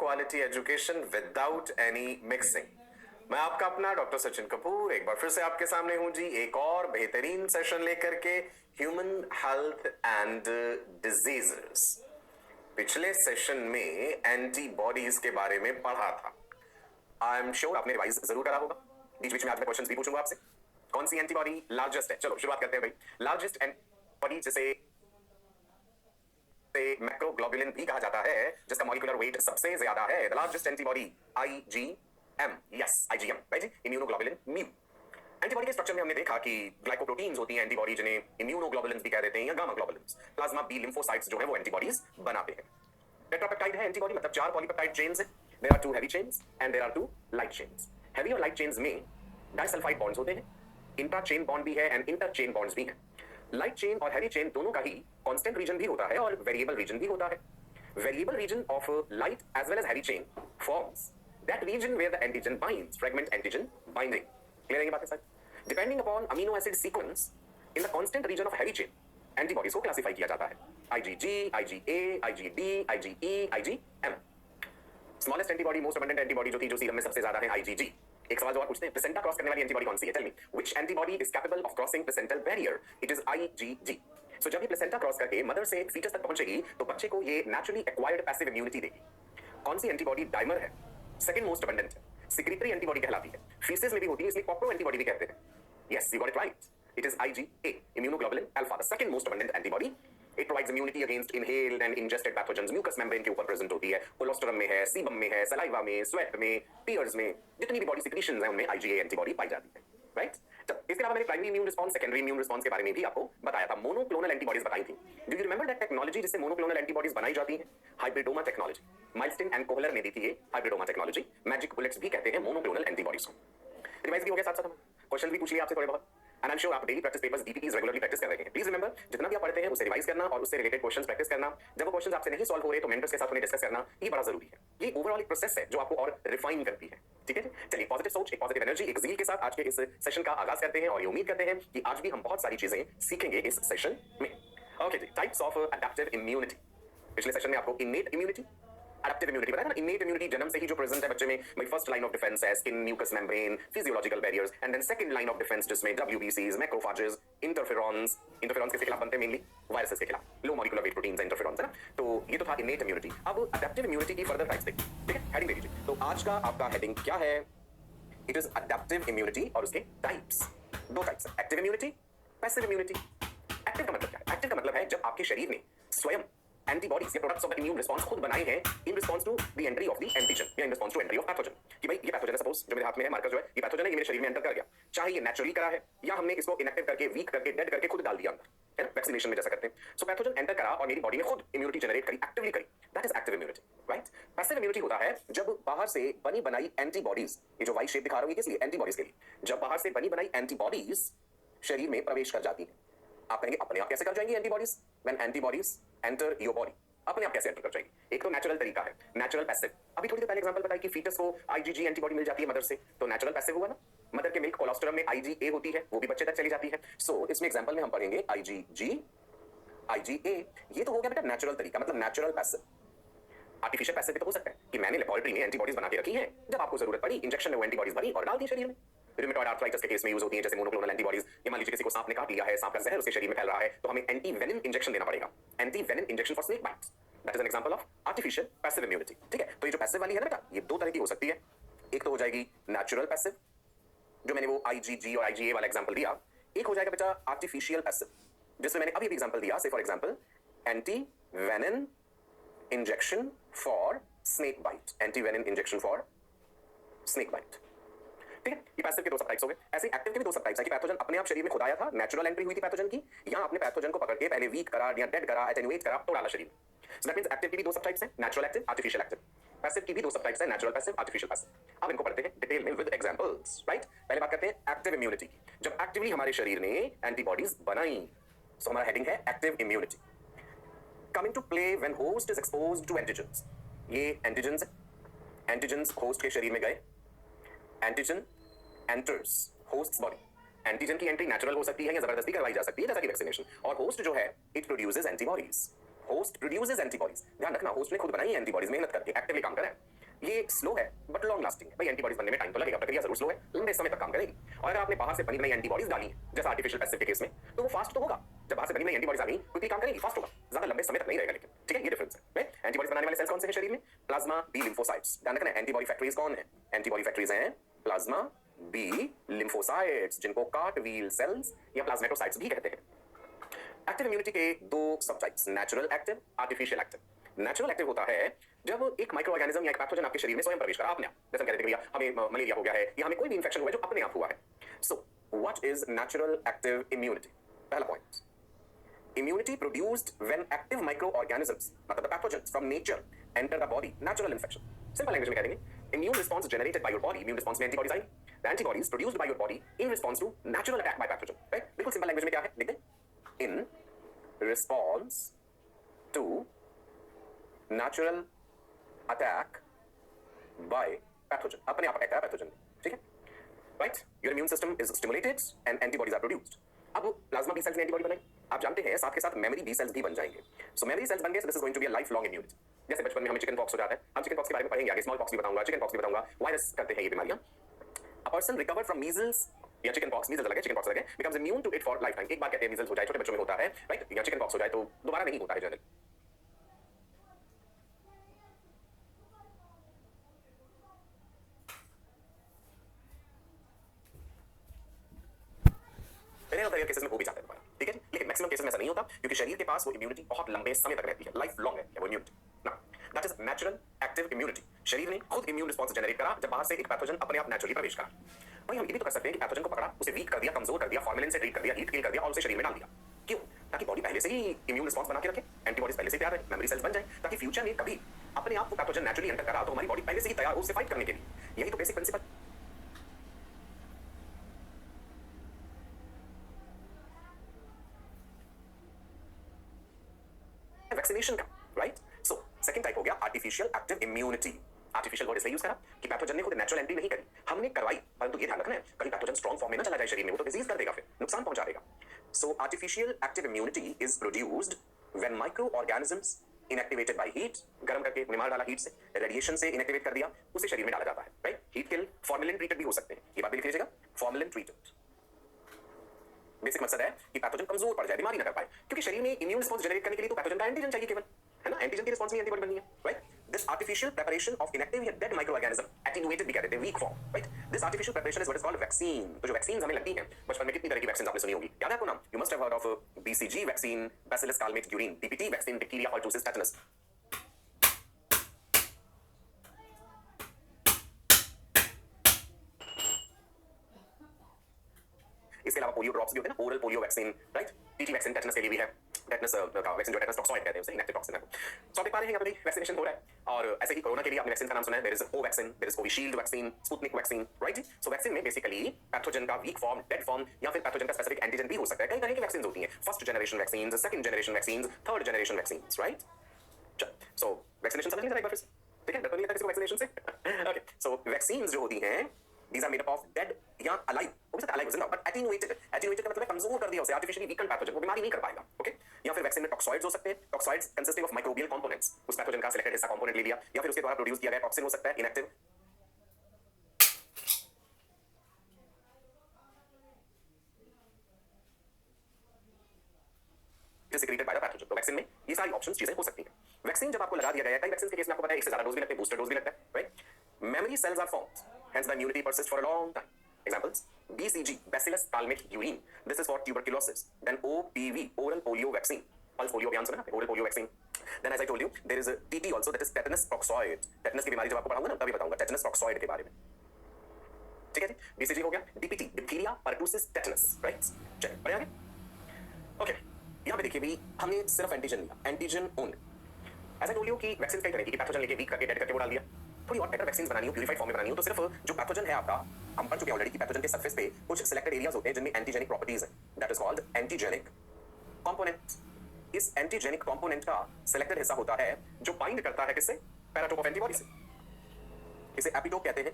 Quality education without any mixing. मैं आपका अपना डॉक्टर सचिन कपूर एक बार फिर से आपके सामने हूं जी, एक और बेहतरीन सेशन लेकर के, ह्यूमन हेल्थ एंड डिजीजेस। पिछले सेशन में एंटीबॉडीज के बारे में पढ़ा था। आई एम श्योर आपने रिवाइज जरूर करा होगा। बीच बीच में आज मैं क्वेश्चंस भी पूछूंगा आपसे। कौन सी एंटीबॉडी लार्जेस्ट है? चलो शुरुआत करते हैं भाई। लार्जेस्ट एंटीबॉडी जिसे मैक्रोग्लोबुलिन भी कहा जाता है, जिसका मॉलिक्यूलर वेट सबसे ज्यादा है। The largest antibody IgM, yes IgM, right जी, इम्यूनोग्लोबुलिन म्यू। एंटीबॉडी के स्ट्रक्चर में हमने देखा कि ग्लाइकोप्रोटीन्स होती हैं एंटीबॉडी, जिन्हें इम्यूनोग्लोबुलिन्स भी कह देते हैं या gamma globulins. Plasma B lymphocytes जो है वो एंटीबॉडीज बनाते हैं। टेट्रापेप्टाइड है एंटीबॉडी, मतलब 4 पॉलीपेप्टाइड चेन्स हैं। There are 2 heavy chains and there are 2 light chains. Heavy और लाइट चेन्स में डाइसल्फाइड बॉन्ड्स होते हैं, इंट्रा चेन बॉन्ड भी है एंड इंटर चेन बॉन्ड्स भी हैं। लाइट चेन और हैवी चेन दोनों का ही कांस्टेंट रीजन भी होता है और वेरिएबल रीजन भी होता है। Variable region of light as well as heavy chain forms that region where the antigen binds, fragment antigen binding. Clear है ये बातें sir? Depending upon amino acid sequence in the constant region of heavy chain, antibodies को classify किया जाता है। IgG, IgA, IgD, IgE, IgM. Smallest antibody, most abundant antibody जो थी, जो सीरम में सबसे ज्यादा है, आईजीजी। एक सवाल जो और पूछते हैं, प्लेसेंटा क्रॉस करने वाली एंटीबॉडी कौन सी है? Tell me which antibody is capable of crossing placental barrier? It is IgG. So जब ये प्लेसेंटा क्रॉस करके मदर से फीटस तक पहुंचेगी तो बच्चे को ये नेचुरली एक्वायर्ड पैसिव इम्यूनिटी देगी। कौन सी एंटीबॉडी डाइमर है, सेकंड मोस्ट अबंडेंट है, सिक्रीटरी एंटीबॉडी कहलाती है, फीसेस में भी होती है, इसलिए कॉप्रो एंटीबॉडी भी कहते हैं। Yes, you got it right, it is IgA, immunoglobulin alpha, the second most abundant antibody. It provides immunity against inhaled and ingested pathogens. Mucus membrane के ऊपर प्रेजेंट होती है, कोलोस्ट्रम में है, सीबम में है, सलाइवा में, स्वेट में, टीयर्स में, जितनी भी बॉडी सिक्रीशंस हैं उनमें आईजीए एंटीबॉडी पाई जाती है, राइट? इसके अलावा मैंने primary immune response, secondary immune response के बारे में भी आपको बताया था। मोनोक्लोनल एंटीबॉडीज बताई थी। Do you remember that technology जिससे मोनोक्लोनल एंटीबॉडीज बनाई जाती हैं? Hybridoma technology. Milstein and Kohler ने दी थी ये हाइब्रिडोमा टेक्नोलॉजी। मैजिक बुलेट्स भी कहते हैं मोनोक्लोनल एंटीबॉडीज को। रिवाइज भी हो गया साथ साथ, क्वेश्चन भी पूछ लिया आपसे थोड़े बहुत। एंड आई एम श्योर आप daily practice papers, DPTs regularly practice कर रहे हैं। प्लीज रिमेंबर, जितना भी आप पढ़ते हैं उसे रिवाइज करना और उससे रिलेटेड क्वेश्चंस प्रैक्टिस करना। जब वो क्वेश्चंस आपसे नहीं सॉल्व हो रहे तो मेंटर्स के साथ उन्हें डिस्कस करना, ये बड़ा जरूरी है। ये ओवरऑल एक प्रोसेस है जो आपको और रिफाइन करती है, ठीक है? चलिए, पॉजिटिव सोच, एक पॉजिटिव एनर्जी, एक ज़ील के साथ आज के इस सेशन का आगाज करते हैं और ये उम्मीद करते हैं कि आज भी हम बहुत सारी चीजें सीखेंगे इस सेशन में। ओके जी, टाइप्स ऑफ अडैप्टिव इम्यूनिटी। पिछले सेशन में आपको इनेट इम्यूनिटी, एडेप्टिव इम्यूनिटी बताया ना। इनेट इम्यूनिटी जन्म से ही जो प्रेजेंट है बच्चे में, भाई फर्स्ट लाइन ऑफ डिफेंस है skin, mucus membrane, physiological barriers, and then second line of defence जिसमें डब्ल्यूबीसीज, मैक्रोफेजेस, इंटरफेरॉन्स। इंटरफेरॉन्स किसके खिलाफ बनते हैं? मेनली वायरसेस के खिलाफ। Low molecular weight proteins, interferons है ना। तो ये तो था इनेट इम्यूनिटी। अब अडैप्टिव इम्यूनिटी की फर्दर टाइप्स देखिए, ठीक है? हेडिंग दे दीजिए। तो आज का आपका हेडिंग क्या है? इट इज अडैप्टिव इम्यूनिटी और उसके टाइप्स। 2 टाइप्स है, active immunity, passive immunity. Active का मतलब क्या है? एक्टिव का मतलब है जब आपके शरीर ने स्वयं एंटीबॉडीज या products of the immune response खुद बनाए हैं in response to the entry of the antigen या in response to entry of pathogen. कि भाई ये पैथोजन है, सपोज जो मेरे हाथ में है मार्कर, जो है ये पैथोजन है, ये मेरे शरीर में एंटर कर गया। चाहे ये नेचुरली करा है या हमने इसको इनएक्टिव करके, वीक करके, डेड करके खुद डाल दिया अंदर, है ना, वैक्सीनेशन में जैसा करते हैं। सो पैथोजन एंटर करा और मेरी बॉडी ने खुद इम्यूनिटी जनरेट करी, एक्टिवली करी। That is active immunity, right? Passive immunity होता है जब बाहर से बनी बनाई एंटीबॉडीज, ये जो वाई शेप दिखा रहा हूं ये किस लिए? एंटीबॉडीज के लिए। जब बाहर से बनी बनाई एंटीबॉडीज शरीर में प्रवेश कर जाती है। आप कहेंगे अपने आप कैसे कर जाएंगी antibodies? When antibodies enter your body, अपने आप कैसे एंटर कर जाएगी? एक तो नेचुरल तरीका है, नेचुरल पैसिव। अभी थोड़ी देर पहले एग्जांपल बताया कि फीटस को आईजीजी एंटीबॉडी मिल जाती है मदर से, तो नेचुरल पैसिव हुआ ना। मदर के मिल्क कोलोस्ट्रम में आईजीए होती है, वो भी बच्चे तक चली जाती है। सो इसमें एग्जांपल में हम पढ़ेंगे आईजीजी, आईजीए। ये तो हो गया बेटा नेचुरल तरीका, मतलब नेचुरल पैसिव। आर्टिफिशियल पैसिव भी तो हो सकता है कि मैंने लेबोरेटरी में एंटीबॉडीज बना के रखी हैं, जब आपको जरूरत पड़ी इंजेक्शन में वो एंटीबॉडीज भरी और डाल दी शरीर में। रूमेटॉइड आर्थराइटिस के केस में यूज होती है, जैसे मोनोक्लोनल एंटीबॉडीज। ये मान लीजिए किसी को सांप ने काट लिया है, सांप का जहर उसके शरीर में फैल रहा है, तो हमें एंटी वेनम इंजेक्शन देना पड़ेगा, anti venom injection for snake bites. That is an example of artificial passive immunity, ठीक है? तो ये जो पैसिव वाली है ना बेटा, ये 2 तरह की हो सकती है। एक तो हो जाएगी नेचुरल पैसिव, जो मैंने वो आईजीजी और आईजीए वाला एग्जांपल दिया। एक हो जाएगा बेटा आर्टिफिशियल पैसिव, जिसमें मैंने अभी भी एग्जांपल दिया, say for example anti venom injection for snake bite, anti venom injection for snake bite, ठीक है? ये पैसिव के 2 सब टाइप्स हो गए। ऐसे एक्टिव के भी 2 सब टाइप्स है कि पैथोजन अपने आप शरीर में खुद आया था, नेचुरल एंट्री हुई थी पैथोजन की, या आपने पैथोजन को पकड़ के पहले वीक करा या डेड करा, एटेन्युएट करा, तो डाला शरीर में। सो दैट मींस एक्टिव की भी 2 सब टाइप्स हैं, natural active, artificial active. Passive की भी 2 सब टाइप्स हैं, नेचुरल पैसिव, आर्टिफिशियल पैसिव। अब इनको पढ़ते हैं डिटेल में विद एग्जांपल्स, राइट? पहले बात करते हैं एक्टिव इम्यूनिटी की, जब एक्टिवली हमारे शरीर ने एंटीबॉडीज बनाई। सो हमारा हेडिंग है active immunity. Coming to play when host is exposed to antigens. ये एंटीजेंस है, एंटीजेंस होस्ट के शरीर में गए, antigen enters host's body. Antigen की एंट्री नेचुरल हो सकती है या जबरदस्ती करवाई जा सकती है, जैसा कि वैक्सीनेशन। और होस्ट जो है it produces antibodies, host produces antibodies. ध्यान रखना, होस्ट ने खुद बनाई एंटीबॉडीज, मेहनत करके एक्टिवली काम कर रहा है। ये स्लो है बट लॉन्ग लास्टिंग है। भाई एंटीबॉडीज बनने में टाइम तो लगेगा, प्रक्रिया जरूर स्लो है, लंबे समय तक काम करेगी। और अगर आपने बाहर से बनी बनाई एंटीबॉडीज डाली है जैसे आर्टिफिशियल पैसिव के केस में, तो वो फास्ट तो होगा। जब बाहर से बनी बनाई एंटीबॉडीज आ गई क्विकली काम करेगी, फास्ट होगा, ज्यादा लंबे समय तक नहीं रहेगा लेकिन। ठीक है, ये डिफरेंस है। एंटीबॉडीज बनाने वाले सेल्स कौन से हैं शरीर में? Plasma B lymphocytes. ध्यान रखना, एंटीबॉडी फैक्टरीज कौन है? एंटीबॉडी फैक्टरीज हैं प्लाज्मा बी लिम्फोसाइट्स, जिनको कार्टवील सेल्स या प्लाज्मेटोसाइट्स भी कहते हैं। एक्टिव इम्यूनिटी के दो सब types, natural active, artificial active. Natural active होता है जब एक माइक्रो ऑर्गेनिज्म या एक पैथोजन आपके शरीर में स्वयं प्रवेश करा, आपने जैसे हम कहते हैं भैया हमें मलेरिया हो गया है या हमें कोई भी इंफेक्शन हुआ है जो अपने आप हुआ है। So what is natural active immunity? पहला point, immunity produced when active microorganisms, मतलब the pathogens from nature, enter the body, natural infection. Simple language में कह देंगे, immune response generated by your body, immune response में antibodies I, the antibodies produced by your body in response to natural attack by pathogen, right? बिल्कुल simple language में क्या है, लिख दें, in response to natural attack by pathogen, अपने आप attack है पैथोजन, ठीक है, right? Your immune system is stimulated and antibodies are produced. अब प्लाज्मा बी सेल्स ने एंटीबॉडी बनाई, आप जानते हैं साथ के साथ मेमोरी बी सेल्स भी बन जाएंगे। सो मेमोरी सेल्स बन गए, so this is going to be a life long immunity. जैसे बचपन में हमें चिकन पॉक्स हो जाता है, हम चिकन पॉक्स के बारे में पढ़ेंगे आगे, स्मॉल पॉक्स भी बताऊंगा, चिकन पॉक्स भी बताऊंगा, वायरस करते हैं ये बीमारियां। A person recovered from measles या चिकन पॉक्स, मीजल्स अलग है, चिकन पॉक्स अलग है, becomes immune to it for lifetime. एक बार कहते हैं मीजल्स हो जाए, छोटे बच्चों में होता है, राइट, या चिकन पॉक्स हो जाए तो दोबारा नहीं होता है जनरल। केसेस में हो भी जाता है दोबारा, ठीक है, लेकिन मैक्सिमम केसेस में ऐसा नहीं होता क्योंकि शरीर के पास वो इम्यूनिटी बहुत लंबे समय तक रहती है, लाइफ लॉन्ग है वो इम्यूनिटी ना। That is natural active immunity. शरीर ने खुद इम्यून रिस्पांस जनरेट करा जब बाहर से एक पैथोजन अपने आप नेचुरली प्रवेश करा। भाई हम ये भी तो कर सकते हैं कि पैथोजन को पकड़ा, उसे वीक कर दिया, कमजोर कर दिया, फॉर्मेलिन से ट्रीट कर दिया, हीट किल कर दिया और उसे शरीर में डाल दिया। क्यों? ताकि बॉडी पहले से ही इम्यून रिस्पांस बना के रखे, एंटीबॉडीज पहले से तैयार रहे, मेमोरी सेल्स बन जाए, ताकि फ्यूचर में कभी अपने आप को पैथोजन नेचुरली एंटर करा तो हमारी बॉडी पहले से ही तैयार हो उससे फाइट करने के लिए। यही तो बेसिक प्रिंसिपल वैक्सीनेशन का, राइट? सो सेकंड टाइप हो गया artificial active immunity. Artificial word इसलिए यूज करा कि पैथोजन ने खुद नेचुरल एंट्री नहीं करी, हमने करवाई, परंतु ये ध्यान रखना है कहीं पैथोजन स्ट्रॉन्ग फॉर्म में ना चला जाए शरीर में, वो तो डिजीज कर देगा, फिर नुकसान पहुंचा देगा। So artificial active immunity is produced when microorganisms inactivated by heat, गर्म करके उन्हें मार डाला हीट से, रेडिएशन से इनएक्टिवेट कर दिया, उसे शरीर में डाला जाता है, right? Heat kill, formalin treated भी हो सकते हैं, ये बात भी लिख लीजिएगा, फॉर्मेलिन ट्रीटेड। बेसिक मकसद है कि पैथोजन कमजोर पड़ जाए, बीमारी ना कर पाए, क्योंकि शरीर में इम्यून रिस्पांस जनरेट करने के लिए तो पैथोजन का एंटीजन चाहिए केवल, है ना? एंटीजन की रिस्पांस में एंटीबॉडी बननी है, right? This artificial preparation of inactive या डेड माइक्रो ऑर्गेनिज्म, एटेन्युएटेड भी कहते हैं, weak form, right? This artificial preparation is what is called vaccine. तो जो वैक्सीन हमें लगती हैं बचपन में, कितनी तरह की वैक्सीन आपने सुनी होगी, याद है आपको नाम? You must have heard of BCG vaccine, bacillus Calmette urine, DPT vaccine, diphtheria, pertussis, tetanus. इसके अलावा पोलियो ड्रॉप्स भी होते हैं ना, oral polio vaccine, right? TT vaccine tetanus के लिए भी है, टेटनस का वैक्सीन जो टेटनस टॉक्सॉइड कहते हैं उसे, इनएक्टिव टॉक्सिन है। सो देख पा रहे हैं यहाँ पे वैक्सीनेशन हो रहा है, और ऐसे ही कोरोना के लिए आपने वैक्सीन का नाम सुना है, there is O vaccine, there is Covishield vaccine, Sputnik vaccine, right? So vaccine में बेसिकली पैथोजन का वीक फॉर्म, डेड फॉर्म या फिर पैथोजन का स्पेसिफिक एंटीजन भी हो सकता है। कई तरह की वैक्सीन होती हैं, first generation vaccine, second generation vaccine, third generation vaccine, right? So vaccination समझ लीजिए एक बार फिर से, ठीक है? डर तो नहीं लगता किसी को वैक्सीनेशन से? ओके, सो वैक्सीन्स जो होती हैं, these are made up of dead या alive, हो सकता है alive जिंदा, but attenuated, attenuated का मतलब है कमजोर कर दिया उसे, artificially weakened pathogen, वो बीमारी नहीं कर पाएगा, ओके? या फिर वैक्सीन में टॉक्सॉइड्स हो सकते हैं, टॉक्सॉइड्स consisting of microbial components, उस पैथोजन का सिलेक्टेड हिस्सा कंपोनेंट ले लिया, या फिर उसके द्वारा प्रोड्यूस किया गया टॉक्सिन हो सकता है, inactive, secreted by the pathogen। तो वैक्सीन में ये सारी ऑप्शंस चीजें हो सकती हैं। वैक्सीन जब आपको लगा दिया गया है, कई वैक्सीन के केस में आपको पता है एक से ज्यादा डोज भी लगते हैं, बूस्टर डोज भी लगता है, right? Memory cells are formed, hence the immunity persists for a long time. Examples: BCG, Bacillus calmette-urine, this is for tuberculosis. Then OPV, oral polio vaccine, pulse polio अभियान सुना है, oral polio vaccine. Then as I told you, there is a TT also, that is tetanus toxoid. tetanus की बीमारी जब आपको पढ़ाऊंगा ना तभी बताऊंगा tetanus toxoid के बारे में, ठीक है जी? BCG हो गया, DPT, diphtheria, pertussis, tetanus, right? चलिए बढ़िया आगे, ओके। यहाँ पे देखिए भी हमने सिर्फ एंटीजन लिया, एंटीजन ओनली। ऐसा टोल यू कि वैक्सीन कई तरह की पैथोजन लेके वीक करके डेड करके वो डाल दिया, थोड़ी और बेटर वैक्सीन बनानी हो, प्यूरिफाइड फॉर्म में बनानी हो, तो सिर्फ जो पैथोजन है आपका, हम पढ़ चुके हैं ऑलरेडी कि पैथोजन के सरफेस पे कुछ सिलेक्टेड एरियाज होते हैं जिनमें एंटीजेनिक प्रॉपर्टीज हैं, that is called antigenic component. इस एंटीजेनिक कंपोनेंट का सिलेक्टेड हिस्सा होता है जो बाइंड करता है किससे? पैराटोप ऑफ एंटीबॉडी से। इसे एपिटोप कहते हैं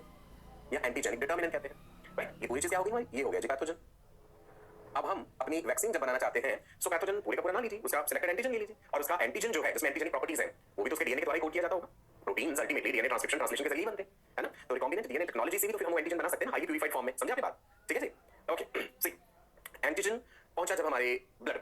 या एंटीजेनिक डिटर्मिनेंट कहते हैं, राइट? ये पूरी चीज क्या हो गई भाई? ये हो गया जी पैथोजन। अब हम अपनी वैक्सीन जब बनाना चाहते हैं सो पैथोजन पूरे का पूरा ना लीजिए, उसका सिलेक्टेड एंटीजन ले लीजिए और उसका एंटीजन जो है जिसमें एंटीजेनिक प्रॉपर्टीज है वो भी तो उसके डीएनए के द्वारा कोड किया जाता होगा। Proteins ultimately DNA transcription translation के जरिए बनते हैं, है ना। तो रिकॉम्बिनेंट डीएनए टेक्नोलॉजी से भी तो फिर हम एंटीजन बना सकते हैं हाईली प्यूरिफाइड फॉर्म में, समझे आपकी बात? ठीक है जी, ओके। सी एंटीजन पहुंचा जब हमारे ब्लड,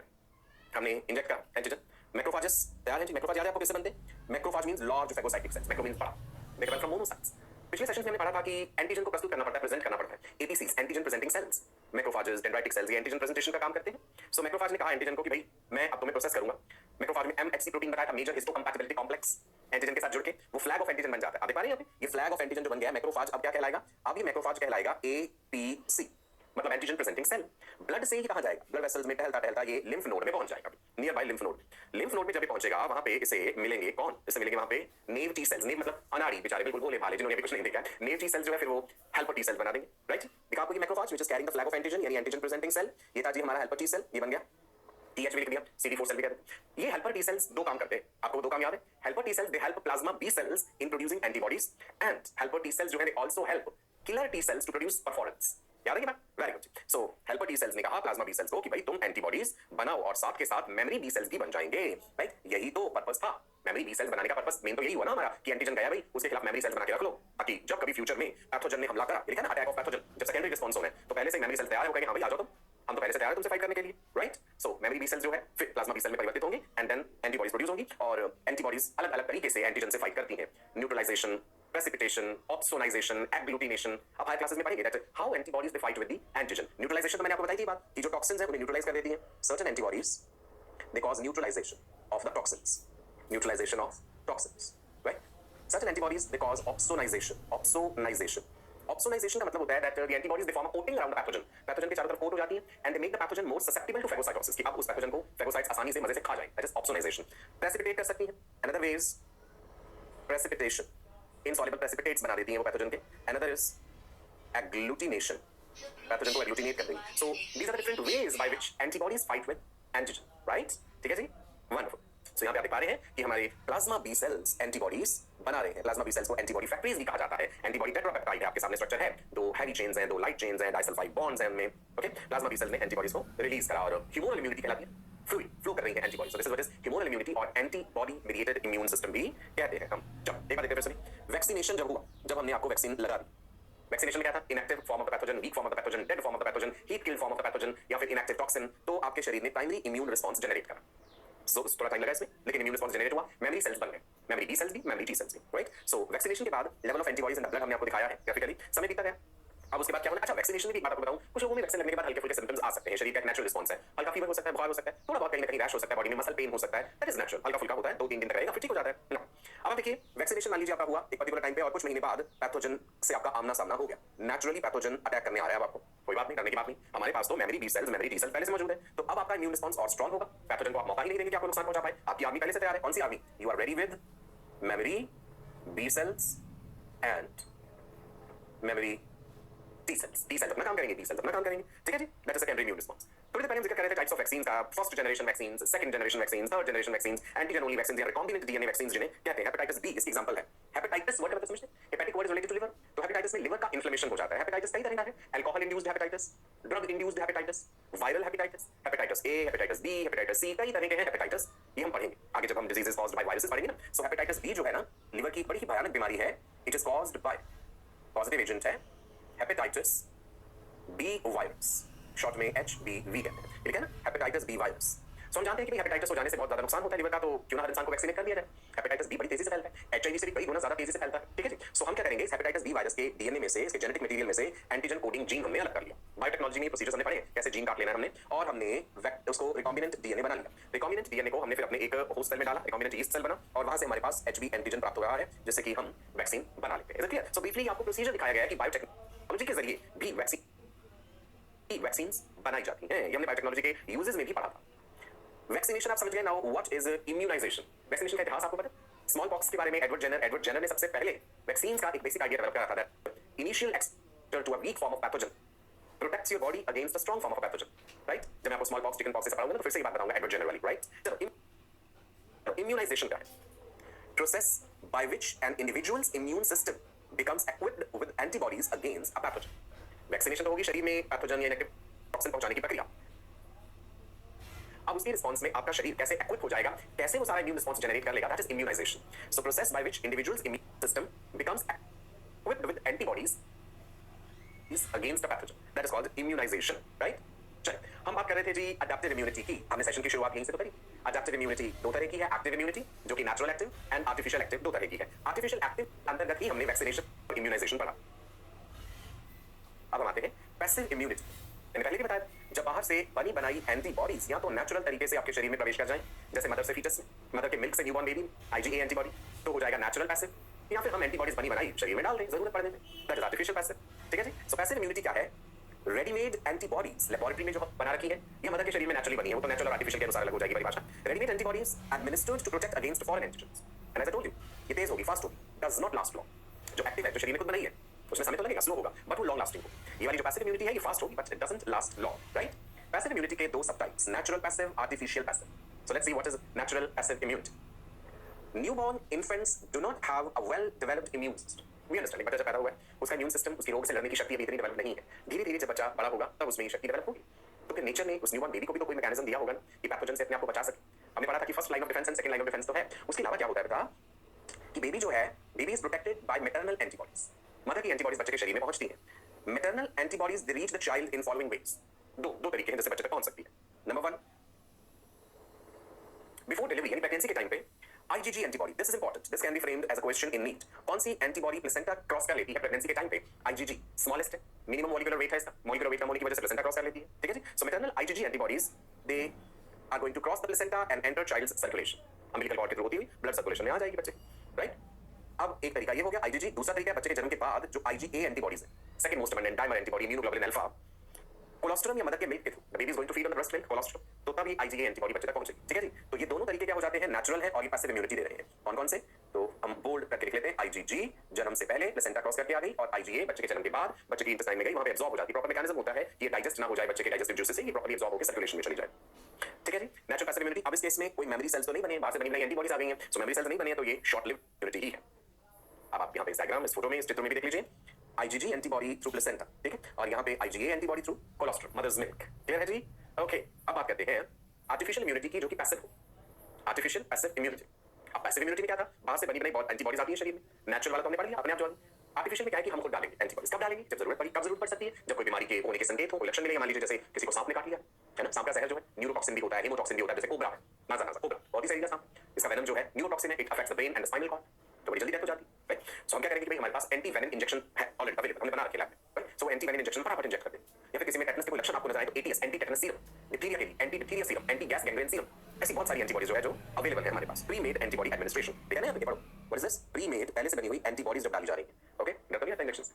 हमने इंजेक्ट करा एंटीजन, मैक्रोफाजेस तैयार हैं जी। मैक्रोफाज याद है आपको किससे बनते हैं? Macrophage means large phagocytic cells, macro means बड़ा, दे कम फ्रॉम मोनोसाइट्स। पिछले सेशन में हमने पढ़ा था कि एंटीजन को प्रस्तुत करना पड़ता है, प्रेजेंट करना पड़ता है। APCs antigen presenting cells, macrophages dendritic cells ये एंटीजन प्रेजेंटेशन का काम करते हैं। सो मैक्रोफाज ने कहा एंटीजन को कि भाई मैं अब तुम्हें प्रोसेस करूंगा। मैक्रोफाज में एमएचसी प्रोटीन बताया था, मेजर हिस्टोकंपैटिबिलिटी कॉम्प्लेक्स, एंटीजन के साथ जुड़ के वो फ्लैग ऑफ एंटीजन बन जाता है। आप देख पा रहे हैं यहाँ पे ये फ्लैग ऑफ एंटीजन जो बन गया है मैक्रोफाज, अब क्या कहलाएगा? अब ये मैक्रोफाज कहलाएगा एपीसी, मतलब एंटीजन प्रेजेंटिंग सेल। ब्लड से ही कहां जाएगा? ब्लड वेसल्स में टहलता टहलता ये लिम्फ नोड में पहुंच जाएगा, near by lymph node. Lymph node में जब ये पहुंचेगा वहां पे इसे मिलेंगे कौन? इसे मिलेंगे वहां पे नेव टी सेल्स। नेव मतलब अनाड़ी, बेचारे बिल्कुल भोले भाले जिन्होंने कुछ नहीं देखा है। नेव टी सेल्स जो है फिर वो हेल्पर टी सेल्स बना देंगे, राइट। दिखा आपको ये macrophage which is carrying the flag of antigen यानी एंटीजन प्रेजेंटिंग सेल, ये था जी हमारा हेल्पर टी सेल, ये बन गया टीएच भी लिख दिया, CD4 सेल भी कहते हैं। ये हेल्पर टी सेल्स दो काम करते हैं, आपको दो काम याद है? Helper T cells they help plasma B cells in producing antibodies and helper T cells जो है they also help killer T cells to produce perforins. याद है कि बात? Very good. So helper T cells ने कहा प्लाज्मा बी सेल्स को कि भाई तुम एंटीबॉडीज बनाओ और साथ के साथ मेमोरी बी सेल्स भी बन जाएंगे, राइट। यही तो पर्पस था मेमोरी बी सेल्स बनाने का। पर्पस मेन तो यही हुआ ना हमारा कि एंटीजन गया भाई उसके खिलाफ मेमोरी सेल्स बना के रख लो, ताकि जब कभी फ्यूचर में पैथोजन ने हमला करा, लिखा ना अटैक ऑफ पैथोजन, जब सेकेंडरी रिस्पांस होना है तो पहले से मेमोरी सेल्स तैयार हो गए कि हां भाई आ जाओ तुम, हम तो पहले से तैयार है तुमसे फाइट करने के लिए, राइट। सो मेमोरी बी सेल्स जो है फिर प्लाज्मा बी सेल में परिवर्तित होंगी एंड देन एंटीबॉडीज प्रोड्यूस होंगी और एंटीबॉडीज अलग अलग तरीके से एंटीजन से फाइट करती हैं। न्यूट्रलाइजेशन, precipitation, opsonization, agglutination, अब हायर क्लासेस में पढ़ेंगे that how antibodies they fight with the antigen. Neutralization तो मैंने आपको बताई थी बात कि जो टॉक्सिन्स हैं उन्हें न्यूट्रलाइज कर देती हैं। Certain antibodies they cause neutralization of the toxins, neutralization of toxins, right. Certain antibodies they cause opsonization। Opsonization का मतलब होता है that the antibodies they form a coating around the pathogen, pathogen के चारों तरफ कोट हो जाती है and they make the pathogen more susceptible to phagocytosis, कि अब उस पैथोजन को फैगोसाइट्स आसानी से मजे से खा जाएं, दैट इज ऑप्सोनाइजेशन। प्रेसिपिटेट कर सकती है, another way is precipitation, insoluble precipitates बना देती हैं वो पैथोजन के। अनदर इज एग्लूटिनेशन, पैथोजन को एग्लूटिनेट कर देंगे। So these are different ways by which antibodies fight with antigen, right. ठीक है जी, वंडरफुल। सो यहाँ पे आप देख पा रहे हैं कि हमारे प्लाज्मा बी सेल्स एंटीबॉडीज बना रहे हैं। प्लाज्मा बी सेल्स को एंटीबॉडी फैक्ट्रीज भी कहा जाता है। एंटीबॉडी टेट्रापेप्टाइड है, आपके सामने स्ट्रक्चर है, दो हैवी चेन्स हैं, दो लाइट चेन्स हैं, डाइसल्फाइड बॉन्ड्स हैं उनमें, ओके। प्लाज्मा बी सेल्स ने एंटीबॉडीज को रिलीज करा और ह्यूमरल इम्यूनिटी कहलाती है, फ्लो कर रही है antibody. So this is what is humoral immunity और एंटीबॉडी मेडिएटेड इम्यून सिस्टम भी कहते हैं हम। चलो एक बार देखते हैं फिर से। वैक्सीनेशन जब हुआ, जब हमने आपको वैक्सीन लगा दी, वैक्सीनेशन में क्या था? Inactive form of the pathogen, week form of the pathogen, dead form of the pathogen, heat killed form of the pathogen या फिर इनएक्टिव टॉक्सिन, तो आपके शरीर ने प्राइमरी इम्यून रिस्पांस जनरेट करा। सो थोड़ा टाइम लगा इसमें, लेकिन इम्यून रिस्पांस जनरेट हुआ, मेमोरी सेल्स बन गए, मेमोरी बी सेल्स भी, मेमोरी टी सेल्स भी, राइट। सो वैक्सीनेशन के बाद level of antibodies in the blood हमने आपको दिखाया है ग्राफिकली, समय बीतता गया। अब उसके बाद क्या होना? अच्छा, वैक्सीनेशन की बात आपको बताऊं, कुछ लोगों में वैक्सीन लगने के बाद हल्के फुल्के सिम्पटम्स आ सकते हैं, शरीर का एक नेचुरल रिस्पांस है, हल्का फीवर हो सकता है, बुखार हो सकता है, थोड़ा बहुत कहीं ना कहीं रैश हो सकता है, बॉडी में मसल पेन हो सकता है, दैट इज नेचुरल, हल्का फुल्का होता है, 2-3 दिन तक रहेगा फिर ठीक हो जाता है ना। अब आप देखिए वैक्सीनेशन मान लीजिए आपका हुआ एक पर्टिकुलर टाइम पे और कुछ महीने बाद पैथोजन से आपका आमना सामना हो गया, नेचुरली पैथोजन अटैक करने आ रहा है। अब आपको कोई बात नहीं, डरने की बात नहीं, हमारे पास तो memory B cells, memory T cells पहले से मौजूद है, तो अब आपका इम्यून रिस्पांस और स्ट्रांग होगा, पैथोजन को आप मौका ही नहीं देंगे कि आपको नुकसान पहुंचा पाए। आपकी आर्मी पहले से तैयार है। कौन सी army? You are ready with memory B cells and memory T cells. T cells अपना काम करेंगे, बी सेल्स अपना काम करेंगे, ठीक है जी। That is secondary immune response. थोड़ी देर पहले हम जिक्र कर रहे थे टाइप्स ऑफ वैक्सीन का, first generation vaccine, second generation vaccine, third generation vaccine, antigen only vaccine या रिकॉम्बिनेंट डीएनए वैक्सीन जिन्हें कहते हैं। हेपेटाइटिस बी इसकी एग्जांपल है। हेपेटाइटिस वर्ड मतलब समझते हैं? Hepatic word is related to liver, तो हेपेटाइटिस में लिवर का इन्फ्लेमेशन हो जाता है। हेपेटाइटिस कई तरह का है, alcohol induced hepatitis, drug induced hepatitis, viral hepatitis, hepatitis A, hepatitis B, hepatitis C, कई तरह के हैं हेपेटाइटिस, ये हम पढ़ेंगे आगे जब हम डिजीजेस कॉज्ड बाय वायरसेस पढ़ेंगे ना। सो हेपेटाइटिस बी जो है ना, लिवर की बड़ी ही भयानक बीमारी है। It is caused by, positive agent है हेपेटाइटिस बी वायरस, शॉर्ट में HBV कहते हैं, ठीक है ना, हेपेटाइटिस बी वायरस। सो हम जानते हैं कि हेपेटाइटिस हो जाने से बहुत ज्यादा नुकसान होता है लिवर का, तो क्यों ना हर इंसान को वैक्सीनेट कर दिया जाए। हेपेटाइटिस बी बड़ी तेजी से फैलता है, HIV से भी कई गुना ज्यादा तेजी से फैलता है, ठीक है जी। सो हम क्या करेंगे, इस हेपेटाइटिस बी वायरस के डीएनए में से, इसके जेनेटिक मटेरियल में से एंटीजन कोडिंग जीन हमने अलग कर लिया। बायोटेक्नोलॉजी में प्रोसीजर्स हमने पढ़े, कैसे जीन काट लेना है हमने, और हमने उसको रिकॉम्बिनेंट डीएनए बना लिया। रिकॉम्बिनेंट डीएनए को हमने फिर अपने एक होस्ट सेल में डाला, रिकॉम्बिनेंट यीस्ट सेल बना, और वहां से हमारे पास HB एंटीजन प्राप्त हो रहा है, जिससे कि हम वैक्सीन बना लेते हैं। क्लियर? सो ब्रीफली आपको प्रोसीजर दिखाया गया है कि बायोटेक्नोलॉजी के जरिए भी वैक्सीन्स बनाई जाती हैं। ये हमने बायोटेक्नोलॉजी के यूजेस में भी पढ़ा था। वैक्सीनेशन आप समझ गए। Now what is immunization? Vaccination का इतिहास आपको पता है? स्मॉल पॉक्स के बारे में एडवर्ड जेनर ने सबसे पहले वैक्सीन का एक बेसिक आइडिया डेवलप करा था, that initial exposure to a weak form of pathogen protects your body against a strong form of pathogen, right. जब मैं आपको स्मॉल पॉक्स, चिकन पॉक्स से पढ़ाऊंगा तो फिर से ये बात बताऊंगा एडवर्ड जेनर वाली, राइट। चलो, इम्यूनाइजेशन क्या है? Process by which N individuals immune system becomes equipped with antibodies against a pathogen. Vaccination तो होगी शरीर में पैथोजन या इनएक्टिव टॉक्सिन पहुंचाने की प्रक्रिया। अब उसके रिस्पॉन्स में आपका शरीर कैसे इक्विप हो जाएगा, कैसे वो सारा इम्यून रिस्पॉन्स जनरेट कर लेगा, that is immunization. So process by which individual's immune system becomes equipped with antibodies against a pathogen, that is called immunization, right. चलिए हम बात कर रहे थे जी अडैप्टिव इम्यूनिटी की। हमने सेशन की शुरुआत यहीं से तो करी। अडैप्टिव इम्यूनिटी दो तरह की है, एक्टिव इम्यूनिटी जो कि natural active and artificial active दो तरह की है। आर्टिफिशियल एक्टिव अंतर्गत ही हमने वैक्सीनेशन और इम्यूनाइजेशन पढ़ा। अब हम आते हैं पैसिव इम्यूनिटी। मैंने पहले भी बताया, जब बाहर से बनी बनाई एंटीबॉडीज या तो नेचुरल तरीके से आपके शरीर में प्रवेश कर जाएं, जैसे मदर से फीटस में, मदर के मिल्क से न्यूबॉर्न बेबी, आईजीए एंटीबॉडी, तो हो जाएगा नेचुरल पैसिव। या फिर हम एंटीबॉडीज बनी बनाई शरीर में डाल दें जरूरत पड़ने में, दैट इज आर्टिफिशियल पैसिव। ठीक है जी। सो पैसिव इम्यूनिटी क्या है? रेडीमेड एंटीबॉडीज लेबोरेटरी में जो बना रखी है, ये मदर के शरीर में नेचुरली बनी है, वो तो नेचुरल और आर्टिफिशियल के अनुसार अलग हो जाएगी परिभाषा। Readymade antibodies administered to protect against foreign antigens, and as I told you, ये तेज होगी, फास्ट होगी, डज नॉट लास्ट लॉन्ग। जो एक्टिव है, जो शरीर में खुद बनाई है, उसमें समय तो लगेगा, स्लो होगा, बट वो लॉन्ग लास्टिंग होगी। ये वाली जो पैसिव इम्यूनिटी है, ये फास्ट होगी, but it doesn't last long, right. Passive immunity के दो सब types, natural passive, artificial passive. So let's see what is natural passive immunity. Newborn infants do not have a well-developed immune system. We understand, बच्चा जब पैदा हुआ है, उसका immune system, उसकी रोग से लड़ने की शक्ति अभी इतनी डेवलप नहीं है। धीरे धीरे जब बच्चा बड़ा होगा, तब उसमें ये शक्ति डेवलप होगी। तो फिर नेचर ने उस न्यूबॉर्न बेबी को भी तो कोई मैकेनिज्म दिया होगा ना, कि पैथोजन से अपने आप को बचा सके। हमने पढ़ा था कि first line of defence and second line of defence तो है, उसके अलावा क्या होता है बता, कि बेबी जो है, baby is protected by maternal antibodies. Mother की एंटीबॉडीज बच्चे के शरीर में पहुंचती है। Maternal antibodies they reach the child in following ways. दो तरीके हैं जिससे बच्चे तक पहुंच सकती है। नंबर 1, बिफोर डिलीवरी यानी प्रेगनेंसी के टाइम पे IgG antibody, this is important, this can be framed as a question in NEET. कौन सी एंटीबॉडी प्लेसेंटा क्रॉस कर लेती है प्रेगनेंसी के टाइम पे? IgG स्मॉलेस्ट है, मिनिमम मॉलिक्यूलर वेट है इसका, मॉलिक्यूलर वेट कम होने की वजह से प्लेसेंटा क्रॉस कर लेती है। ठीक है जी। So maternal IgG antibodies they are going to cross the placenta and enter child's circulation. Umbilical cord के थ्रू होती हुई ब्लड सर्कुलेशन में आ जाएगी बच्चे, राइट। अब एक तरीका ये हो गया IgG, दूसरा तरीका है बच्चे के जन्म के बाद जो IgA एंटीबॉडीज है, second most abundant dimer antibody, immunoglobulin alpha, colostrum या मदर के मिल्क के through, the baby is going to feed on the breast milk, colostrum, तो तब ये IgA एंटीबॉडी बच्चे तक पहुंचेगी। ठीक है जी। तो ये दोनों तरीके क्या हो जाते हैं, नेचुरल है और ये पैसिव इम्यूनिटी दे रहे हैं। कौन कौन से? तो हम बोल्ड करके लिख लेते हैं, IgG जन्म से पहले प्लेसेंटा क्रॉस करके आ गई, और IgA बच्चे के जन्म के बाद बच्चे की इंटेस्टाइन में गई, वहां पे एब्जॉर्ब हो जाती है। प्रॉपर मैकेनिज्म होता है कि ये डाइजेस्ट ना हो जाए बच्चे के डाइजेस्टिव जूसेस से, ये प्रॉपर्ली एब्जॉर्ब होकर सर्कुलेशन में चली जाए। ठीक है जी। Natural passive immunity. अब इस केस में कोई मेमोरी सेल्स तो नहीं बने, बाहर से बनी बनाई एंटीबॉडीज आ गई हैं, सो मेमोरी सेल्स नहीं बने, तो ये शॉर्ट लिव इम्यूनिटी ही है। अब आप यहाँ पे डायग्राम, इस फोटो में, इस चित्र में भी देख लीजिए, IgG एंटीबॉडी थ्रू प्लेसेंटा, ठीक है, और यहाँ पे IgA antibody through colostrum, mother's milk. Clear है जी? ओके। अब बात करते हैं आर्टिफिशियल इम्यूनिटी की, जो कि पैसिव हो। Artificial passive immunity. अब पैसिव इम्यूनिटी में क्या था, बाहर से बनी बनाई बहुत एंटीबॉडीज आती है शरीर में, नेचुरल वाला तो हमने पढ़ लिया, अपने आप जो आर्टिफिशियल में क्या है कि हम खुद डालेंगे एंटीबॉडीज। कब डालेंगे? जब जरूरत पड़ी। कब जरूरत पड़ सकती है? जब कोई बीमारी के होने के संकेत हो, कोई लक्षण मिले, मान लीजिए जैसे किसी को सांप ने काट लिया है ना, सांप का जहर जो है न्यूरोटॉक्सिन भी होता है, हेमोटॉक्सिन भी होता है, जैसे कोबरा है, नाजा कोबरा बहुत ही जहरीला सांप, इसका वेनम जो है न्यूरोटॉक्सिन है, it affects the brain and the spinal cord, तो बड़ी जल्दी डेथ हो जाती है, राइट। सो हम क्या करेंगे कि भाई हमारे पास एंटी वेनम इंजेक्शन है ऑलरेडी अवेलेबल, हमने बना रखे लैब में, right. So anti venom injection फटाफट इंजेक्ट कर दें। या फिर किसी में टेटनस के कोई लक्षण आपको नजर आए तो ATS, anti tetanus serum, diphtheria के लिए anti diphtheria serum, anti gas gangrene serum, ऐसी बहुत सारी एंटीबॉडीज जो है जो अवेलेबल है हमारे पास। प्री मेड एंटीबॉडी एडमिनिस्ट्रेशन, ठीक है ना, यहाँ पे पढ़ो, what is this? Pre made, पहले से बनी हुई एंटीबॉडीज जब डाली जा रही है, ओके, डर तो नहीं आता इंजेक्शन से।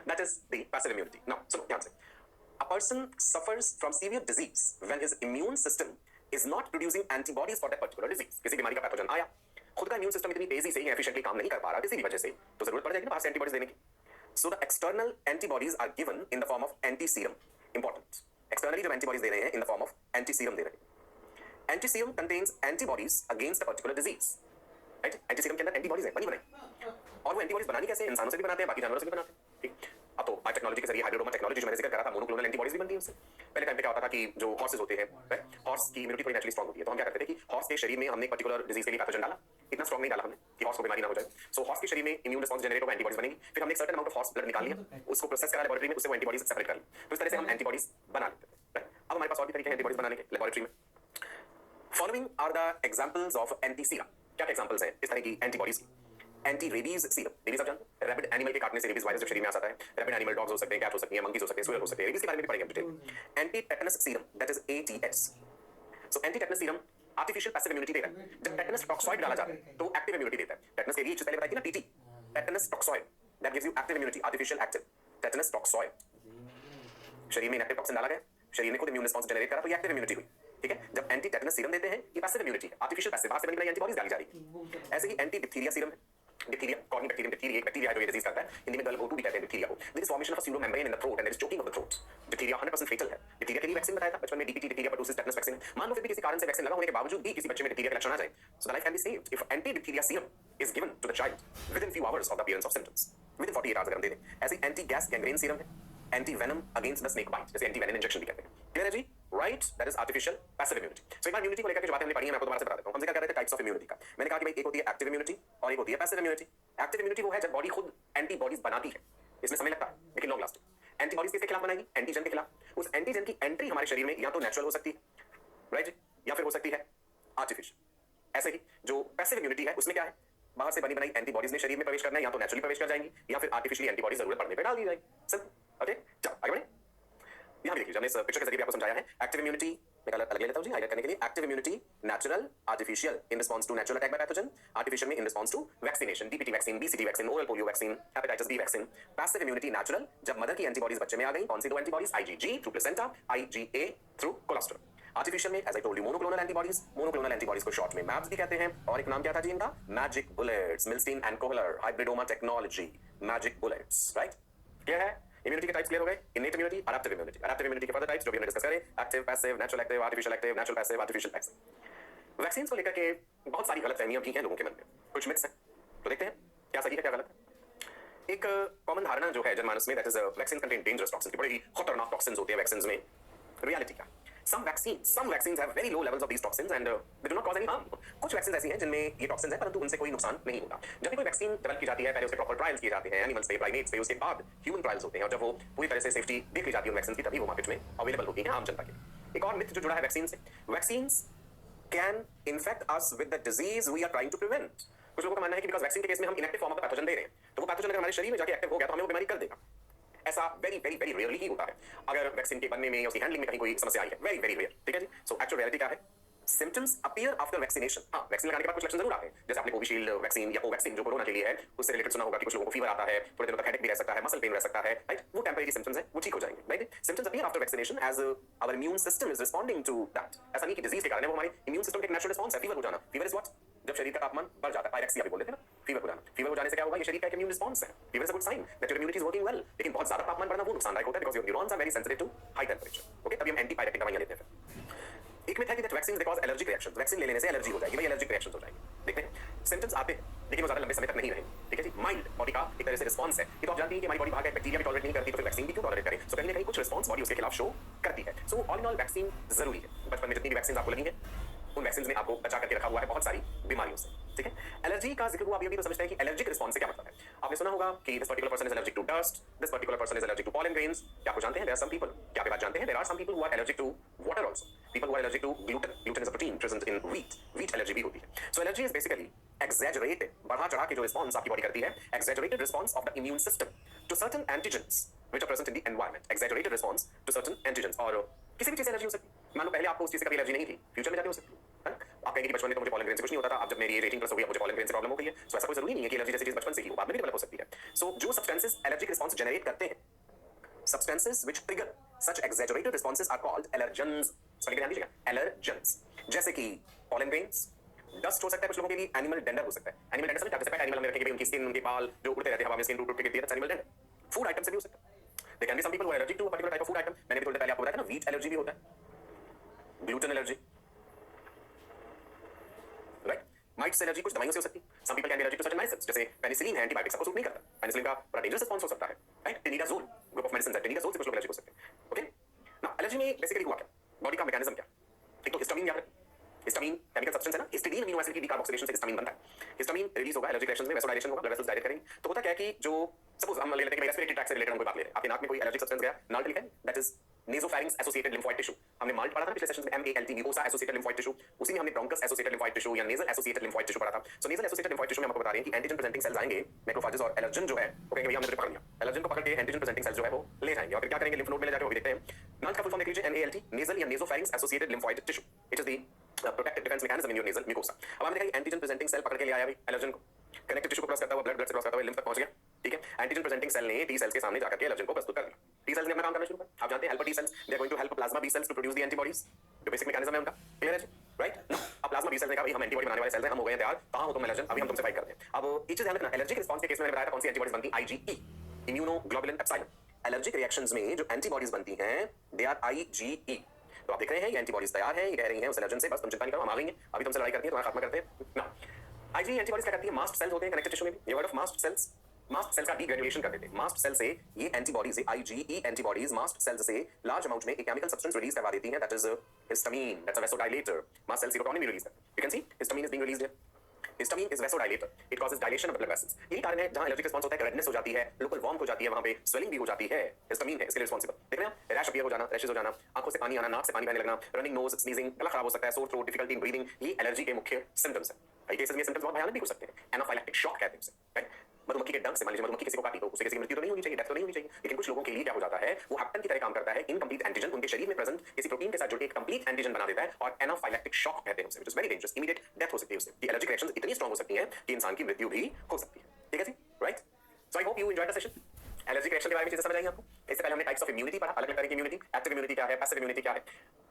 That is the passive immunity. Now, so ध्यान से, a person suffers from severe disease when his immune system is not producing antibodies for that particular disease. किसी बीमारी का पैथोजन आया, खुद का इम्यून सिस्टम इतनी तेजी से एफिशिएंटली काम नहीं कर पा रहा किसी भी वजह से, तो जरूरत पड़ जाएगी ना बाहर से एंटीबॉडीज देने की। So the external antibodies are given in the form of anti-serum. Important. Externally जो एंटीबॉडीज दे रहे हैं in the form of anti-serum दे रहे हैं। Anti-serum contains antibodies against a particular disease. Right? Anti-serum के अंदर एंटीबॉडीज है, बनी बनाई, और वो एंटीबॉडीज बनानी कैसे? इंसानों से भी बनाते हैं, बाकी जानवरों से भी बनाते हैं, ठीक। अब तो बायोटेक्नोलॉजी के जरिए, हाइब्रिडोमा टेक्नोलॉजी जो मैंने जिक्र करा था, मोनोक्लोनल एंटीबॉडीज भी बनती है उससे। पहले टाइम पे क्या होता था कि जो हॉर्सेस होते हैं, हॉर्स की इम्यूनिटी थोड़ी नेचुरली स्ट्रांग होती है, तो हम क्या करते थे कि हॉर्स के शरीर में हमने एक पर्टिकुलर डिजीज के लिए पैथोजन डाला, इतना स्ट्रांग नहीं डाला हमने कि हॉर्स को बीमारी ना हो जाए। सो हॉर्स के शरीर में इम्यून रिस्पांस जनरेट होगा, एंटीबॉडीज बनेगी, फिर हमने एक certain amount of horse blood निकाल लिया, उसको प्रोसेस करा लेबोरेटरी में, उससे वो एंटीबॉडीज सेपरेट कर ली, तो इस तरह से हम एंटीबॉडीज बना लेते थे। अब हमारे पास और भी तरीके हैं एंटीबॉडीज बनाने के लेबोरेटरी में। Following are the examples of anti serum. क्या एग्जांपल्स हैं इस तरह की एंटीबॉडीज? एंटी रेबीज सीरम, रेबीज आप जानते हैं, रैबिड एनिमल के काटने से रेबीज वायरस जो शरीर में आ जाता है, रैबिड एनिमल डॉग्स हो सकते हैं, कैट हो सकती हैं, मंकीज हो सकते हैं, सुअर हो सकते हैं, रेबीज के बारे में भी पढ़ेंगे detail. Anti tetanus serum, that is ATS। So anti tetanus serum artificial passive immunity दे रहा है। जब टेटनस टॉक्सॉइड डाला जाता है तो एक्टिव इम्यूनिटी देता है। टेटनस के लिए पहले बताई थी ना TT, tetanus toxoid, that gives you active immunity, artificial active tetanus toxoid. शरीर में इनएक्टिव टॉक्सिन डाला गया, शरीर ने खुद इम्यून रिस्पांस जनरेट करा, तो ये एक्टिव इम्यूनिटी हुई, ठीक है। जब एंटी टेटनस सीरम देते हैं, ये पैसिव इम्यूनिटी है, आर्टिफिशियल पैसिव, बाहर से बनी बनाई एंटीबॉडीज डाली जा रही है। ऐसे ही एंटी डिप्थीरिया सीरम है, डिप्थीरिया, कॉर्नी बैक्टीरियम, डिप्थीरिया एक बैक्टीरिया है जो ये डिजीज करता है, हिंदी में गल O2 भी कहते हैं डिप्थीरिया को। There is formation of a pseudo membrane in the throat and there is choking of the throat. Diphtheria 100% fatal है। डिप्थीरिया के लिए वैक्सीन बताया था बचपन में, DPT, diphtheria pertussis tetanus vaccine. मान लो फिर भी किसी कारण से वैक्सीन लगा होने के बावजूद भी किसी बच्चे में डिप्थीरिया के लक्षण आ जाए, so the life can be saved if anti diphtheria serum is given to the child within few hours of the appearance of symptoms, within 48 hours अगर हम दे दें। ऐसे एंटी गैस गैंग्रीन सीरम है, anti venom against the snake bite, जैसे anti venom injection भी कहते हैं। क्लियर है जी? Right, that is artificial passive immunity. So एक बार इम्यूनिटी को लेकर के जो बातें हमने पढ़ी है मैं आपको दोबारा से बता देता हूं। हमसे क्या कर रहे थे टाइप्स ऑफ इम्यूनिटी का। मैंने कहा कि भाई एक होती है एक्टिव इम्यूनिटी और एक होती है पैसिव इम्यूनिटी। एक्टिव इम्यूनिटी वो है जब बॉडी खुद एंटीबॉडीज बनाती है, इसमें समय लगता है लेकिन लॉन्ग लास्टिंग। एंटीबॉडीज किसके खिलाफ बनाएगी? एंटीजन के खिलाफ। उस एंटीजन की एंट्री हमारे शरीर में या तो नेचुरल हो सकती है, राइट, या फिर हो सकती है आर्टिफिशियल। ऐसे ही जो पैसिव इम्यूनिटी है उसमें क्या है, बाहर से बनी बनाई एंटीबॉडीज ने शरीर में प्रवेश करना है, या तो नेचुरली प्रवेश कर जाएंगी या फिर आर्टिफिशियली एंटीबॉडी जरूरत पड़ने पर डाल दी जाएगी। सिंपल। ओके, चलो आगे बढ़े। यहां भी देखिए, हमने इस पिक्चर के जरिए भी आपको समझाया है। एक्टिव इम्यूनिटी मैं अलग ले लेता हूं जी हाईलाइट करने के लिए। Active immunity natural, artificial in response to natural attack by pathogen, artificial में in response to vaccination, DPT vaccine, BCG vaccine, oral polio vaccine, hepatitis B vaccine. Passive immunity natural, जब मदर की antibodies बच्चे में आ गई। कौन सी दो antibodies? IgG through placenta, IgA through cholesterol. Artificial में as I told you monoclonal antibodies. Monoclonal antibodies को शॉर्ट में मैब्स भी कहते हैं, और एक नाम क्या था जी इनका? Magic bullets. Milstein and Kohler hybridoma technology, magic bullets. Right, clear है? इम्यूनिटी के टाइप्स क्लियर हो गए। Innate immunity, adaptive immunity. Adaptive immunity के फर्दर टाइप्स जो भी हमने डिस्कस करे, active, passive, natural active, artificial active, natural passive, artificial passive. Vaccine को लेकर के बहुत सारी गलतफहमियां भी हैं लोगों के मन में, कुछ मिथ्स हैं, तो देखते हैं क्या सही है क्या गलत है। एक कॉमन धारणा जो है जनमानस में, that is vaccine contain dangerous toxins, बड़े ही खतरनाक टॉक्सिन्स होते हैं वैक्सीन्स में। रियलिटी क्या? some vaccines have very low levels of these toxins and they do not cause any harm. कुछ वैक्सीन ऐसी हैं जिनमें ये टॉक्सिन्स हैं परंतु उनसे कोई नुकसान नहीं होता। जब भी कोई वैक्सीन डेवलप की जाती है, पहले उसके प्रॉपर ट्रायल्स किए जाते हैं एनिमल्स पे, प्राइमेट्स पे, उसके बाद ह्यूमन ट्रायल्स होते हैं, और जब वो पूरी तरह से सेफ्टी देख ली जाती है उन वैक्सीन की, तभी वो मार्केट में अवेलेबल होती हैं आम जनता के लिए। एक और मिथ जो जुड़ा है वैक्सीन से, vaccines can infect us with the disease we are trying to prevent. कुछ लोगों का मानना है कि बिकॉज वैक्सीन के केस में हम इनएक्टिव फॉर्म ऑफ पैथोजन दे रहे हैं, तो वो पैथोजन अगर हमारे शरीर में जाके एक्टिव हो गया तो हमें वो बीमारी कर देगा। ऐसा वेरी वेरी वेरी रेयरली ही होता है। अगर वैक्सीन के बनने में या उसकी हैंडलिंग में कहीं कोई समस्या आई है, वेरी वेरी रेयर, ठीक है जी। सो एक्चुअल रियलिटी क्या है? Symptoms appear after vaccination. हाँ, वैक्सीन लगाने के बाद कुछ लक्षण जरूर आते हैं, जैसे आपने कोविशील्ड वैक्सीन या कोवैक्सीन जो कोरोना के लिए है उससे रिलेटेड सुना होगा कि कुछ लोगों को फीवर आता है, थोड़े दिनों तक हेडेक भी रह सकता है, मसल पेन रह सकता है, राइट, वो टेम्परेरी सिम्टम्स हैं, वो ठीक हो जाएंगे, right. Symptoms appear after vaccination as our immune system is responding to that. ऐसा नहीं कि डिजीज के कारण है, वो हमारे इम्यून सिस्टम का एक नेचुरल रिस्पांस है। फीवर हो जाना, फीवर इज व्हाट? जब शरीर का तापमान बढ़ जाता है, पायरेक्सिया भी बोल देते हैं ना, फीवर हो जाना। फीवर हो जाने से क्या होगा? ये शरीर का एक इम्यून रिस्पांस है। Fever is a good sign that your immunity is working well. लेकिन बहुत ज्यादा तापमान बढ़ना वो नुकसानदायक होता है, because your neurons are very sensitive to high temperature. Okay, तभी हम एंटीपायरेटिक दवाइयां लेते हैं। एक मिथ है कि that vaccine they cause allergic reactions. Vaccine ले लेने से एलर्जी हो जाएगी, भाई एलर्जिक रिएक्शंस हो जाएंगे। देखते हैं, सिम्पटम्स आते हैं लेकिन वो ज्यादा लंबे समय तक नहीं रहेंगे, ठीक है जी। माइल्ड बॉडी का एक तरह से रिस्पांस है। ये तो आप जानते हैं कि हमारी बॉडी बाहर का बैक्टीरिया भी टॉलरेट नहीं करती, तो फिर वैक्सीन भी क्यों टॉलरेट करें? सो कहीं ना कहीं कुछ रिस्पांस बॉडी उसके खिलाफ शो करती है। So all in all vaccine जरूरी है। बचपन में जितनी भी वैक्सीन आपको लगी हैं उन वैक्सीन ने आपको बचा करके रखा हुआ है बहुत सारी बीमारियों से, ठीक है। एलर्जी का जिक्र हुआ, आप ये भी तो समझते हैं कि एलर्जिक रिस्पांस से क्या मतलब है। आपने सुना होगा कि this particular person is allergic to dust, this particular person is allergic to pollen grains. क्या आपको जानते हैं, देयर आर सम पीपल, क्या आप बात जानते हैं, there are some people who are allergic to water also, people who are allergic to gluten. Gluten is a protein present in wheat allergy भी होती है। So allergy is basically exaggerated, बढ़ा चढ़ा के जो रिस्पांस आपकी बॉडी करती है, exaggerated response of the immune system to certain antigens which are present in the environment, exaggerated response to certain antigens। और किसी भी चीज से एलर्जी हो सकती है। मान लो पहले आपको उस चीज से कभी एलर्जी नहीं थी, फ्यूचर में जाके हो सकती है। आप कहेंगे कि बचपन में तो मुझे पॉलन ग्रेन से कुछ नहीं होता था, अब जब मेरी एज 18 प्लस हो गई, अब मुझे पॉलन ग्रेन से प्रॉब्लम हो गई है। सो ऐसा कोई जरूरी नहीं है कि एलर्जी जैसी चीज बचपन से ही हो, बाद में भी डेवलप हो सकती है। सो जो सब्सटेंसेस एलर्जिक रिस्पांस जनरेट करते हैं, substances which trigger such exaggerated responses are called allergens। Spelling ध्यान दीजिएगा, allergens। जैसे कि pollen grains, डस्ट हो सकता है कुछ लोगों के लिए, एनिमल डेंडर हो सकता है। एनिमल डेंडर समझते हैं, जैसे पेट एनिमल हमने रखे कि उनकी स्किन, उनके बाल जो उड़ते रहते हैं हवा में, स्किन टूट के गिरती है, that's animal dander. Food item से भी हो सकता है। There can be some people who are allergic to a particular type of food item. मैंने भी थोड़ी देर पहले आपको बताया था ना, व्हीट एलर्जी भी होता है, gluten allergy, right. Mites allergy कुछ दवाइयों से हो सकती है। Some people can be allergic to certain medicine, जैसे पेनिसिलिन है, एंटीबायोटिक सबको सूट नहीं करता। पेनिसिलिन का बड़ा डेंजरस रिस्पांस हो सकता है, राइट। टेनिडाजोल ग्रुप ऑफ मेडिसिन है, टेनिडाजोल से कुछ लोग एलर्जिक हो सकते हैं। ओके, नाउ एलर्जी में बेसिकली हुआ क्या, बॉडी का मैकेनिज्म क्या? एक तो हिस्टामिन याद रखें, हिस्टामिन केमिकल सब्सटेंस है ना, हिस्टिडीन अमीनो एसिड की डीकार्बोक्सिलेशन से हिस्टामिन बनता है। हिस्टामिन रिलीज होगा एलर्जिक रिएक्शंस में, वैसोडाइलेशन होगा, ब्लड वेसल्स डायलेट करेंगे। तो होता क्या है कि जो सपोज हम ले लेते हैं कि रेस्पिरेटरी ट्रैक्ट से रिलेटेड हम कोई बात ले रहे हैं, आपके नाक में कोई एलर्जिक सब्सटेंस गया, नाल लिखा है, that is nasopharynx associated lymphoid tissue. हमने माल्ट पढ़ा था पिछले सेशंस में, MALT, mucosa associated lymphoid tissue. उसी में हमने ब्रोंकस एसोसिएटेड लिम्फोइड टिश्यू या नेजल एसोसिएटेड लिम्फोइड टिश्यू पढ़ा था। So nasal associated lymphoid tissue में हम आपको बता रहे हैं कि एंटीजन प्रेजेंटिंग सेल्स आएंगे, मैक्रोफेजेस, और एलर्जन जो है वो कहेंगे भैया हमने तुझे पकड़ लिया। एलर्जन को पकड़ के एंटीजन प्रेजेंटिंग सेल्स जो है वो ले जाएंगे, और फिर क्या करेंगे, लिम्फ नोड में ले जाकर वो भी देखते हैं। नाल का फुल फॉर्म देख लीजिए, NALT, नेजल या nasopharynx associated lymphoid tissue. It is the protective defence mechanism in your nasal mucosa. अब हमने देखा एंटीजन प्रेजेंटिंग सेल पकड़ के ले आया भाई एलर्जन को, कनेक्टिव टिश्यू को क्रॉस करता हुआ ब्लड से क्रॉस करता हुआ लिम्फ तक पहुंच गया, ठीक है। एंटीजन प्रेजेंटिंग सेल ने टी सेल्स के सामने जाकर के एलर्जन को प्रस्तुत कर दिया। टी सेल्स ने अपना काम करना शुरू कर। आप जानते हैं helper T cells, they are going to help plasma B cells to produce the antibodies, जो बेसिक मैकेनिज्म है उनका, क्लियर है, राइट। अब प्लाज्मा बी सेल्स ने कहा भाई हम एंटीबॉडी बनाने वाले सेल्स हैं, हम हो गए हैं तैयार, कहां हो तुम एलर्जन, अभी हम तुमसे फाइट करते हैं। अब एक चीज ध्यान रखना, एलर्जिक रिस्पांस के केस में मैंने बताया था कौन सी एंटीबॉडीज बनती है, IgE, immunoglobulin epsilon. Allergic reactions में जो एंटीबॉडीज बनती हैं, दे आर IgE। तो आप देख रहे हैं ये एंटीबॉडीज तैयार हैं, ये कह रही हैं उस एलर्जन से बस तुम चिंता नहीं करो, हम आ गए, अभी तुमसे लड़ाई करती है, तुम्हारा खात्मा करते हैं ना। IgE एंटीबॉडीज क्या करती है, मास्ट सेल्स होते हैं कनेक्टिव टिश्यू में भी, ये word of mast cells, mast cells का डीग्रेनुलेशन कर देते हैं। मास्ट सेल से ये antibodies IgE antibodies mast cells से लार्ज अमाउंट में एक केमिकल सब्सटेंस रिलीज करवा देती हैं, that is histamine, that's a vasodilator. Mast cell serotonin भी रिलीज करते हैं। You can see histamine is being released here. Histamine is vasodilator, it causes dilation of blood vessels. यही कारण है जहां एलर्जिक रिस्पांस होता है, रेडनेस हो जाती है, लोकल वॉर्म हो जाती है, वहां पे स्वेलिंग भी हो जाती है, हिस्टामिन है इसके लिए रिस्पांसिबल। देख रहे हैं आप, रैश अपीयर हो जाना, रैशेस हो जाना, आंखों से पानी आना, नाक से पानी बहने लगना, रनिंग नोज, स्नीजिंग, गला खराब हो सकता है, sore throat, difficulty in breathing, ये एलर्जी के मुख्य सिम्टम्स हैं। कई केसेस में सिम्टम्स बहुत भयानक भी हो सकते हैं। एनाफाइलैक्टिक शॉक कहते हैं उसे, राइट? मधुमक्खी के डंक से, मान लीजिए मधुमक्खी किसी को काटी तो उससे किसी की मृत्यु तो नहीं होनी चाहिए, डेथ तो नहीं होनी चाहिए, लेकिन कुछ लोगों के लिए क्या हो जाता है, वो हैप्टन की तरह काम करता है, इनकम्प्लीट एंटीजन उनके शरीर में प्रेजेंट किसी प्रोटीन के साथ जुड़ के एक कंप्लीट एंटीजन बना देता है और एनाफाइलैक्टिक शॉक कहते हैं उसे, which is very dangerous, immediate death हो सकती है उससे। ये एलर्जिक रिएक्शंस इतनी स्ट्रांग हो सकती हैं कि इंसान की मृत्यु भी हो सकती है। ठीक है जी, right? So I hope you enjoyed the session. Allergic reaction के बारे में चीजें समझ आई आपको। इससे पहले हमने टाइप्स ऑफ इम्यूनिटी पढ़ा, अलग अलग तरह की इम्यूनिटी, एक्टिव इम्यूनिटी क्या है, पैसिव इम्यूनिटी क्या है,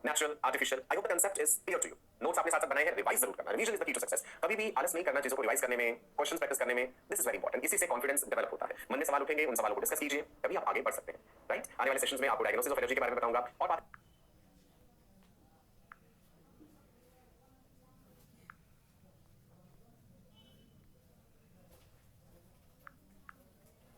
natural, artificial. I hope the concept is clear to you. Notes आपने साथ साथ बनाए हैं, रिवाइज जरूर करना, revision is the key to success. कभी भी आलस नहीं करना चीजों को रिवाइज करने में, क्वेश्चंस प्रैक्टिस करने में, दिस इज वेरी इंपॉर्टेंट। इसी से कॉन्फिडेंस डेवलप होता है, मन में सवाल उठेंगे, उन सवालों को डिस्कस कीजिए, तभी आप आगे बढ़ सकते हैं, राइट? आने वाले सेशंस में आपको डायग्नोसिस ऑफ एलर्जी के बारे में बताऊंगा और बात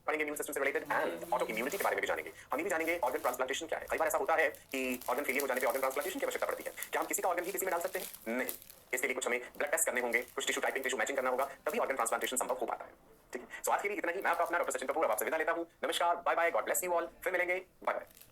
पढ़ेंगे इम्यून सिस्टम से रिलेटेड एंड ऑटो इम्यूनिटी के बारे में भी जानेंगे। हम ये भी जानेंगे ऑर्गन ट्रांसप्लांटेशन क्या है। कई बार ऐसा होता है कि ऑर्गन फेलियर हो जाने पे ऑर्गन ट्रांसप्लांटेशन की आवश्यकता पड़ती है। क्या हम किसी का ऑर्गन ही किसी में डाल सकते हैं? नहीं। इसके लिए कुछ हमें ब्लड टेस्ट करने होंगे, कुछ टिश्यू टाइपिंग, टिश्यू मैचिंग करना होगा, तभी ऑर्गन ट्रांसप्लांटेशन संभव हो पाता है। ठीक है, सो आज के लिए इतना ही। मैं आपका अपना डॉक्टर सचिन कपूर अब आपसे विदा लेता हूं। नमस्कार, bye bye, God bless you all. फिर मिलेंगे, बाय बाय।